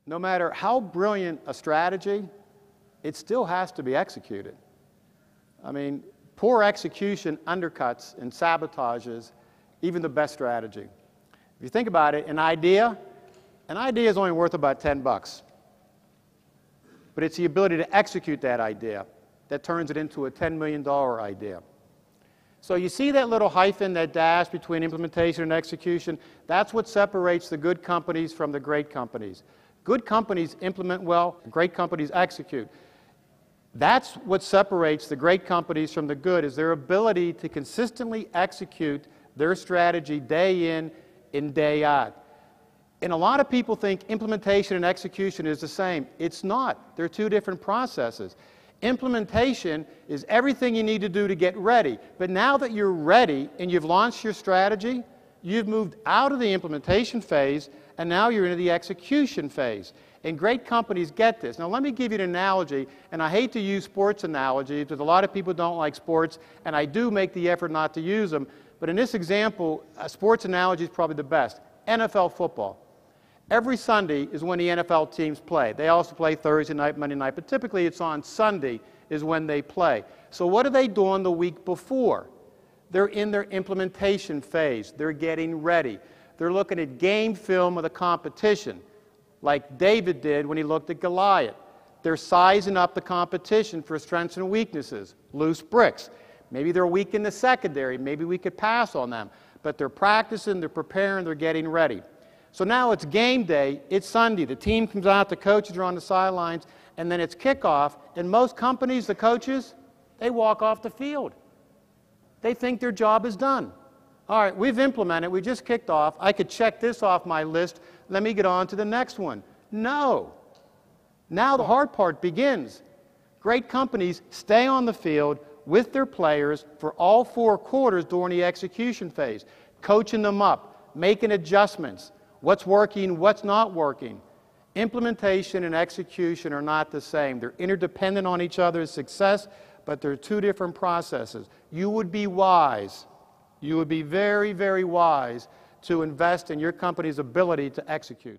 no matter how brilliant a strategy, it still has to be executed. I mean, poor execution undercuts and sabotages even the best strategy. If you think about it, an idea is only worth about $10. But it's the ability to execute that idea that turns it into a $10 million idea. So you see that little hyphen, that dash between implementation and execution? That's what separates the good companies from the great companies. Good companies implement well, great companies execute. That's what separates the great companies from the good, is their ability to consistently execute their strategy day in and day out. And a lot of people think implementation and execution is the same. It's not. They're two different processes. Implementation is everything you need to do to get ready. But now that you're ready and you've launched your strategy, you've moved out of the implementation phase and now you're into the execution phase. And great companies get this. Now let me give you an analogy, and I hate to use sports analogies because a lot of people don't like sports, and I do make the effort not to use them. But in this example, a sports analogy is probably the best. NFL football. Every Sunday is when the NFL teams play. They also play Thursday night, Monday night, but typically it's on Sunday is when they play. So what are they doing the week before? They're in their implementation phase. They're getting ready. They're looking at game film of the competition, like David did when he looked at Goliath. They're sizing up the competition for strengths and weaknesses, loose bricks. Maybe they're weak in the secondary. Maybe we could pass on them. But they're practicing, they're preparing, they're getting ready. So now it's game day, it's Sunday, the team comes out, the coaches are on the sidelines, and then it's kickoff, and most companies, the coaches, they walk off the field. They think their job is done. All right, we've implemented, we just kicked off, I could check this off my list, let me get on to the next one. No. Now the hard part begins. Great companies stay on the field with their players for all 4 quarters during the execution phase, coaching them up, making adjustments. What's working, what's not working. Implementation and execution are not the same. They're interdependent on each other's success, but they're two different processes. You would be wise, you would be very, very wise to invest in your company's ability to execute.